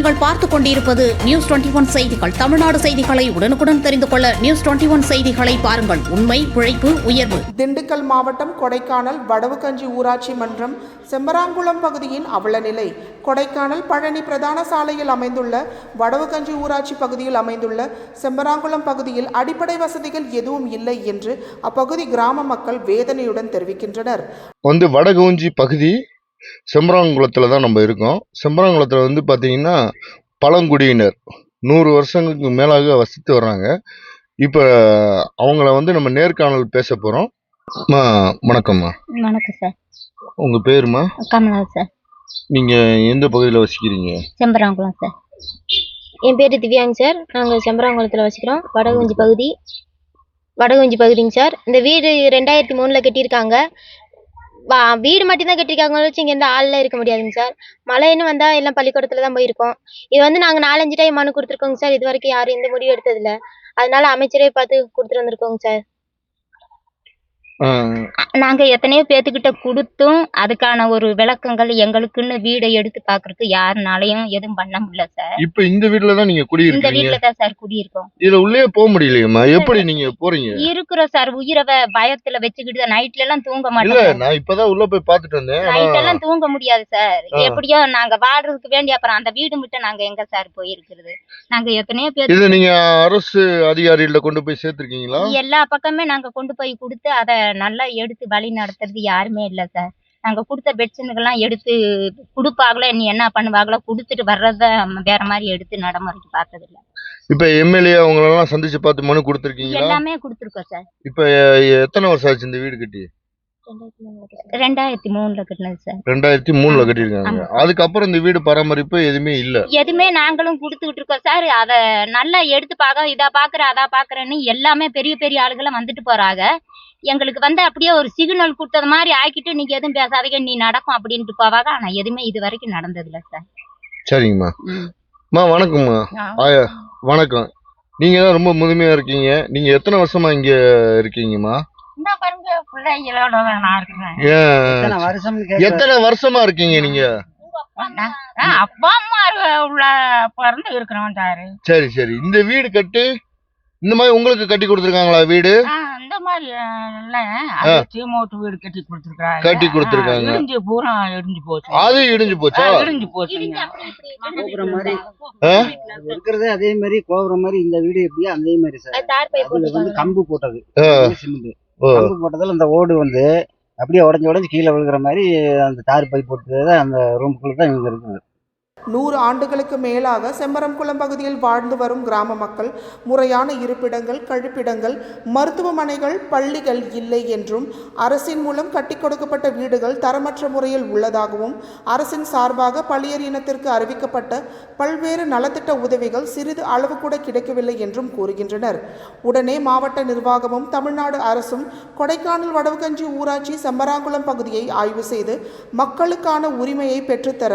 நீங்கள் பார்த்துக் கொண்டிருப்பது நியூஸ் 21 செய்திகள். தமிழ்நாடு செய்திகளை உடனுக்குடன் தெரிந்து கொள்ள நியூஸ் 21 செய்திகளை பாருங்கள். உண்மை, உழைப்பு, உயர்வு. திண்டுக்கல் மாவட்டம் கொடைக்கானல் வடவுகஞ்சி ஊராட்சி மன்றம் செம்பராங்குளம் பகுதியின் அவலநிலை. கொடைக்கானல் பழனி பிரதான சாலையில் அமைந்துள்ள வடவுகஞ்சி ஊராட்சி பகுதியில் அமைந்துள்ள செம்பராங்குளம் பகுதியில் அடிப்படை வசதிகள் எதுவும் இல்லை என்று அப்பகுதி கிராம மக்கள் வேதனையுடன் தெரிவிக்கின்றனர். வடகுஞ்சி பகுதி செம்பராங்குளத்தில் தான் நம்ம இருக்கோம். செம்பராங்குளத்தில் பார்த்தீங்கன்னா பழங்குடியினர் 100 வருஷங்களுக்கு மேலாக வசித்து வர்றாங்க. இப்போ அவங்கள நம்ம நேர்காணல் பேச போகிறோம். வணக்கம்மா. வணக்கம் சார். உங்கள் பேருமா? கமலா சார். நீங்கள் எந்த பகுதியில் வசிக்கிறீங்க? செம்பராங்குளம் சார். என் பேர் திவ்யாங்க சார். நாங்கள் செம்பராங்குளத்தில் வசிக்கிறோம். வடகுஞ்சி பகுதிங்க சார். இந்த வீடு 2003 கட்டியிருக்காங்க. வீடு மட்டும்தான் கட்டியிருக்காங்க வச்சு இங்கே ஆளில் இருக்க முடியாதுங்க சார். மழைன்னு வந்தால் எல்லாம் பள்ளிக்கூடத்தில் தான் போயிருக்கோம். இது நாங்கள் 4-5 டைம் மனு கொடுத்துருக்கோங்க சார். இது வரைக்கும் யாரும் எந்த முடிவு எடுத்ததில்லை. அதனால அமைச்சரே பார்த்து கொடுத்துட்டு வந்திருக்கோங்க சார். நாங்க எத்தனையோ பேத்துக்கிட்ட கொடுத்தும் அதுக்கான ஒரு விளக்கங்கள் எங்களுக்குன்னு வீடை எடுத்து பாக்குறதுக்கு யாருனாலையும் எதுவும் பண்ண முடியல சார். இப்ப இந்த வீட்டுல தான் நீங்க குடியிருக்கீங்க? இந்த வீட்டுல தான் சார் குடியிருக்கோம். இதுல உள்ளே போக முடியலையேம்மா, எப்படி நீங்க போறீங்க? இருக்கிறோம் சார். உயிரை பயத்துல வச்சுக்கிட்டு நைட்ல எல்லாம் தூங்க மாட்டோம். இல்ல, நான் இப்பதான் உள்ள போய் பாத்துட்டு வந்தேன். நைட் எல்லாம் தூங்க முடியாது சார். எப்படியோ நாங்க வாழ்றதுக்கு வேண்டிய அப்புறம் அந்த வீடு மட்டும் நாங்க எங்க சார் போயிருக்கிறது. நாங்க எத்தனையோ பேர். இது நீங்க அரசு அதிகாரிகள கொண்டு போய் சேர்த்திருக்கீங்களா? எல்லா பக்கமே நாங்க கொண்டு போய் கொடுத்து அதை நல்லா எடுத்து வழி நடத்துறது யாருமே இல்லை சார். நாங்க கொடுத்த பெட்ஷனுக்கெல்லாம் எடுத்து கொடுப்பாங்களோ நீ என்ன பண்ணுவாங்களோ கொடுத்துட்டு வர்றத வேற மாதிரி எடுத்து நடைமுறைக்கு பார்த்தது இல்லை. இப்ப எம்எல்ஏ அவங்களெல்லாம் சந்திச்சு பார்த்து மனு கொடுத்துருக்கீங்களா? எல்லாமே கொடுத்துருக்கோம் சார். இப்ப எத்தனை வருஷம் ஆச்சு இந்த வீடு கட்டி? 2003 கட்டினது சார். 2003 கட்டிருக்காங்க. அதுக்கப்புறம் இந்த வீடு பராமரிப்பு எதுவுமே இல்ல. எதுவுமே நாங்களும் கொடுத்துக்கிட்டு இருக்கோம் சார். அத நல்லா எடுத்து பார்க்க இதா பாக்குற அதா பாக்குறேன்னு எல்லாமே பெரிய பெரிய ஆளுகளும் வந்துட்டு போறாங்க. எங்களுக்கு அப்படியே ஒரு சிக்னல் கொடுத்தது மாதிரி ஆக்கிட்டு நீங்க எதுவும் பேசாதீங்க நீ நடக்கும் அப்படின்ட்டு போவாங்க. ஆனா எதுவுமே இது வரைக்கும் நடந்தது இல்லை சார். சரிங்கம்மா. வணக்கம்மா. வணக்கம். நீங்க தான் ரொம்ப முதுமையா இருக்கீங்க. நீங்க எத்தனை வருஷமா இங்க இருக்கீங்கம்மா? எத்தனை வருஷமா இருக்கீங்க நீங்க? அப்பா அம்மா உள்ள பிறந்து இருக்கிறோம் சார். சரி சரி. இந்த வீடு கட்டி இந்த மாதிரி உங்களுக்கு கட்டி கொடுத்துருக்காங்களா வீடு? இந்த மாதிரி சீமோட்டு வீடு கட்டி கொடுத்துருக்காங்க. கட்டி கொடுத்துருக்காங்க. இடிஞ்சு பூரா இடிஞ்சு போச்சு. அது இடிஞ்சு போச்சா? இடிஞ்சு போச்சு. கோபுரம் மாதிரி இருக்கிறது அதே மாதிரி கோபுரம் மாதிரி இந்த வீடு எப்படியா அதே மாதிரி சார். கம்பு போட்டது சிமெண்ட் கம்பு போட்டதுல அந்த ஓடு அப்படியே உடஞ்சு கீழே விழுகிற மாதிரி அந்த தார் பை போட்டது அந்த ரூமுக்குள்ள தான் இவங்க இருக்குது. 100 ஆண்டுகளுக்கு மேலாக செம்பரம்குளம் பகுதியில் வாழ்ந்து வரும் கிராம மக்கள் முறையான இருப்பிடங்கள், கழிப்பிடங்கள், மருத்துவமனைகள், பள்ளிகள் இல்லை என்றும் அரசின் மூலம் கட்டி கொடுக்கப்பட்ட வீடுகள் தரமற்ற முறையில் உள்ளதாகவும் அரசின் சார்பாக பள்ளியர் இனத்திற்கு அறிவிக்கப்பட்ட பல்வேறு நலத்திட்ட உதவிகள் சிறிது அளவு கூட கிடைக்கவில்லை என்றும் கூறுகின்றனர். உடனே மாவட்ட நிர்வாகமும் தமிழ்நாடு அரசும் கொடைக்கானல் வடவுகஞ்சி ஊராட்சி செம்பராங்குளம் பகுதியை ஆய்வு செய்து மக்களுக்கான உரிமையை பெற்றுத்தர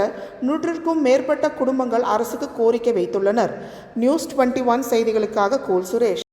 100க்கும் மேற்பட்ட குடும்பங்கள் அரசுக்கு கோரிக்கை வைத்துள்ளனர். நியூஸ் 21 செய்திகளுக்காக கோல் சுரேஷ்.